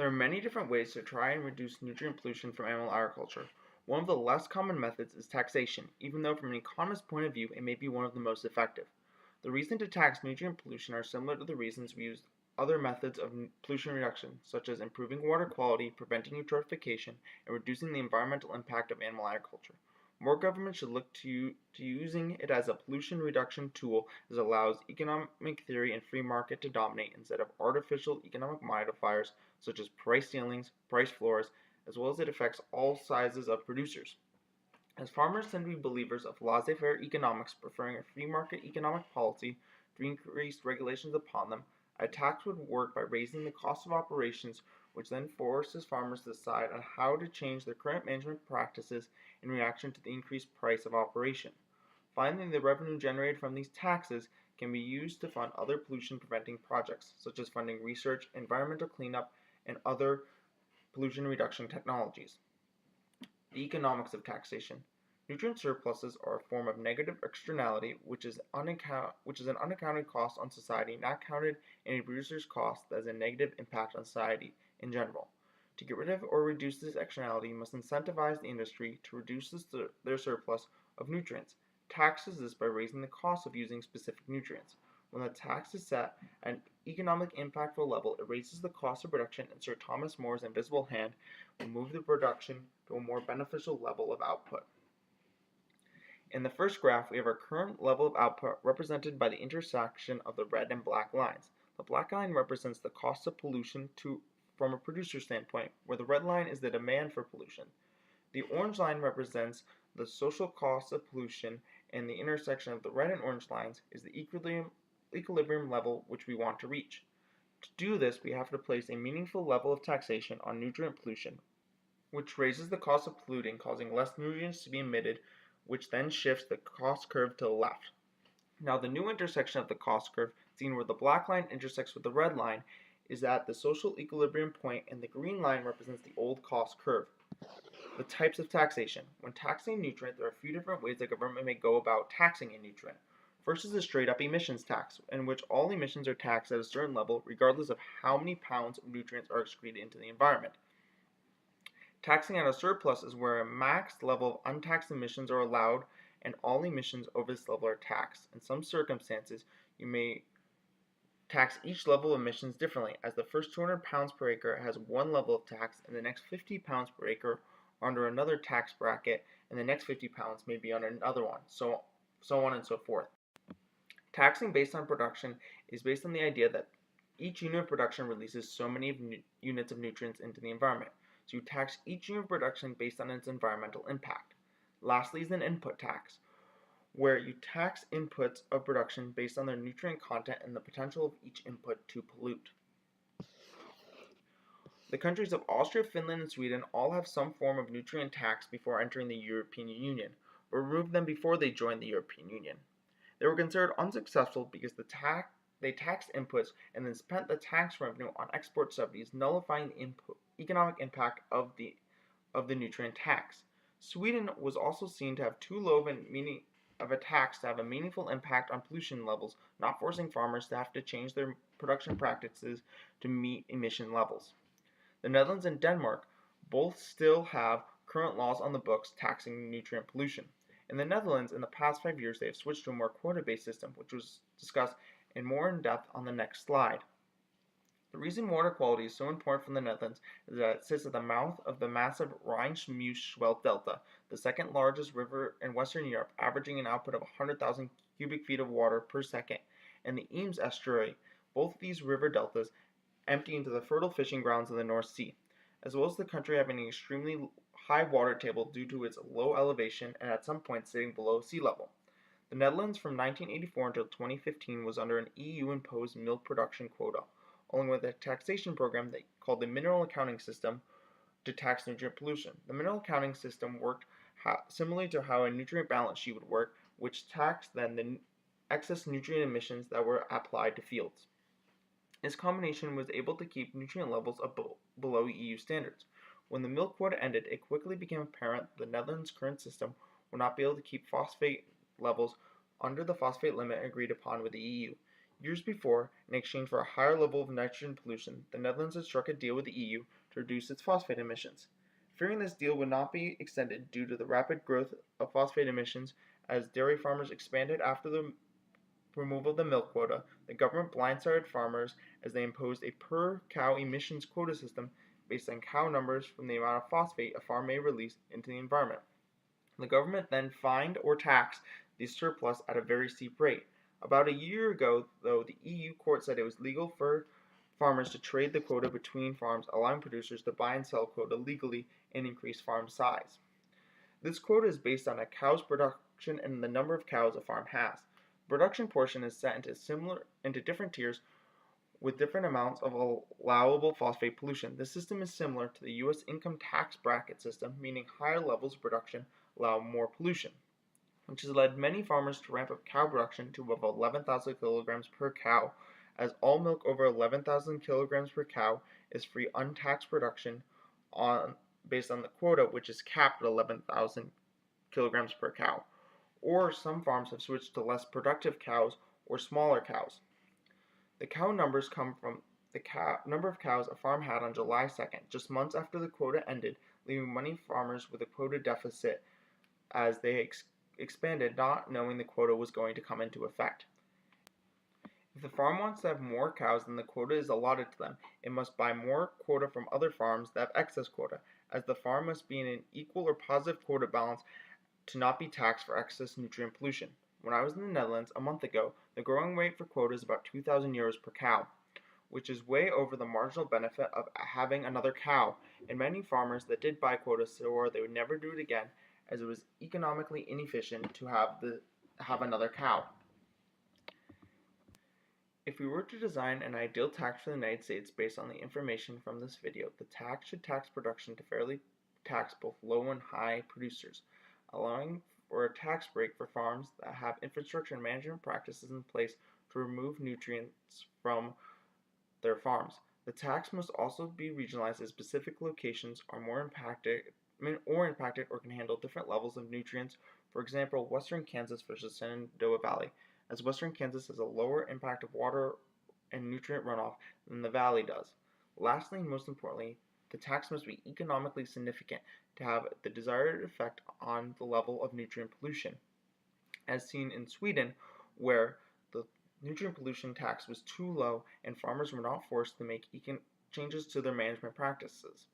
There are many different ways to try and reduce nutrient pollution from animal agriculture. One of the less common methods is taxation, even though from an economist's point of view it may be one of the most effective. The reasons to tax nutrient pollution are similar to the reasons we use other methods of pollution reduction, such as improving water quality, preventing eutrophication, and reducing the environmental impact of animal agriculture. More governments should look to using it as a pollution reduction tool as it allows economic theory and free market to dominate instead of artificial economic modifiers such as price ceilings, price floors, as well as it affects all sizes of producers. As farmers tend to be believers of laissez-faire economics, preferring a free market economic policy to increased regulations upon them, a tax would work by raising the cost of operations, which then forces farmers to decide on how to change their current management practices in reaction to the increased price of operation. Finally, the revenue generated from these taxes can be used to fund other pollution preventing projects, such as funding research, environmental cleanup, and other pollution reduction technologies. The economics of taxation. Nutrient surpluses are a form of negative externality which is an unaccounted cost on society not counted in a producer's cost that has a negative impact on society in general. To get rid of or reduce this externality, you must incentivize the industry to reduce their surplus of nutrients. Taxes this by raising the cost of using specific nutrients. When the tax is set at an economic impactful level, it raises the cost of production, and Sir Thomas More's invisible hand will move the production to a more beneficial level of output. In the first graph, we have our current level of output represented by the intersection of the red and black lines. The black line represents the cost of pollution from a producer standpoint, where the red line is the demand for pollution. The orange line represents the social cost of pollution, and the intersection of the red and orange lines is the equilibrium level which we want to reach. To do this, we have to place a meaningful level of taxation on nutrient pollution, which raises the cost of polluting, causing less nutrients to be emitted, which then shifts the cost curve to the left. Now, the new intersection of the cost curve, seen where the black line intersects with the red line, is at the social equilibrium point, and the green line represents the old cost curve. The types of taxation. When taxing a nutrient, there are a few different ways the government may go about taxing a nutrient. First is a straight-up emissions tax, in which all emissions are taxed at a certain level regardless of how many pounds of nutrients are excreted into the environment. Taxing at a surplus is where a max level of untaxed emissions are allowed and all emissions over this level are taxed. In some circumstances, you may tax each level of emissions differently, as the first 200 pounds per acre has one level of tax and the next 50 pounds per acre are under another tax bracket and the next 50 pounds may be under another one, so on and so forth. Taxing based on production is based on the idea that each unit of production releases so many units of nutrients into the environment. So you tax each unit of production based on its environmental impact. Lastly is an input tax, where you tax inputs of production based on their nutrient content and the potential of each input to pollute. The countries of Austria, Finland, and Sweden all have some form of nutrient tax before entering the European Union, but removed them before they joined the European Union. They were considered unsuccessful because they taxed inputs and then spent the tax revenue on export subsidies, nullifying the economic impact of the nutrient tax. Sweden was also seen to have too low of a tax to have a meaningful impact on pollution levels, not forcing farmers to have to change their production practices to meet emission levels. The Netherlands and Denmark both still have current laws on the books taxing nutrient pollution. In the Netherlands, in the past 5 years, they have switched to a more quota-based system, which was discussed more in depth on the next slide. The reason water quality is so important for the Netherlands is that it sits at the mouth of the massive Rhine-Meuse-Scheldt Delta, the second largest river in Western Europe, averaging an output of 100,000 cubic feet of water per second, and the Eames estuary. Both of these river deltas empty into the fertile fishing grounds of the North Sea, as well as the country having an extremely high water table due to its low elevation and at some points sitting below sea level. The Netherlands from 1984 until 2015 was under an EU-imposed milk production quota, along with a taxation program called the Mineral Accounting System to tax nutrient pollution. The mineral accounting system worked similarly to how a nutrient balance sheet would work, which taxed then the excess nutrient emissions that were applied to fields. This combination was able to keep nutrient levels below EU standards. When the milk quota ended, it quickly became apparent the Netherlands' current system would not be able to keep phosphate levels under the phosphate limit agreed upon with the EU. Years before, in exchange for a higher level of nitrogen pollution, the Netherlands had struck a deal with the EU to reduce its phosphate emissions. Fearing this deal would not be extended due to the rapid growth of phosphate emissions as dairy farmers expanded after the removal of the milk quota, the government blindsided farmers as they imposed a per-cow emissions quota system based on cow numbers from the amount of phosphate a farm may release into the environment. The government then fined or taxed the surplus at a very steep rate. About a year ago, though, the EU court said it was legal for farmers to trade the quota between farms, allowing producers to buy and sell quota legally and increase farm size. This quota is based on a cow's production and the number of cows a farm has. The production portion is set into different tiers with different amounts of allowable phosphate pollution. This system is similar to the US income tax bracket system, meaning higher levels of production allow more pollution, which has led many farmers to ramp up cow production to above 11,000 kilograms per cow, as all milk over 11,000 kilograms per cow is free untaxed production based on the quota, which is capped at 11,000 kilograms per cow. Or some farms have switched to less productive cows or smaller cows. The cow numbers come from the number of cows a farm had on July 2nd, just months after the quota ended, leaving many farmers with a quota deficit as they expanded, not knowing the quota was going to come into effect. If the farm wants to have more cows than the quota is allotted to them, it must buy more quota from other farms that have excess quota, as the farm must be in an equal or positive quota balance to not be taxed for excess nutrient pollution. When I was in the Netherlands a month ago, the going rate for quota is about 2,000 euros per cow, which is way over the marginal benefit of having another cow, and many farmers that did buy quota swore they would never do it again as it was economically inefficient to have another cow. If we were to design an ideal tax for the United States based on the information from this video, the tax should tax production to fairly tax both low and high producers, allowing for a tax break for farms that have infrastructure and management practices in place to remove nutrients from their farms. The tax must also be regionalized as specific locations are more impacted or can handle different levels of nutrients. For example, western Kansas versus Shenandoah Valley, as western Kansas has a lower impact of water and nutrient runoff than the valley does. Lastly, and most importantly, the tax must be economically significant to have the desired effect on the level of nutrient pollution, as seen in Sweden, where the nutrient pollution tax was too low and farmers were not forced to make changes to their management practices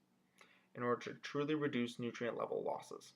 in order to truly reduce nutrient level losses.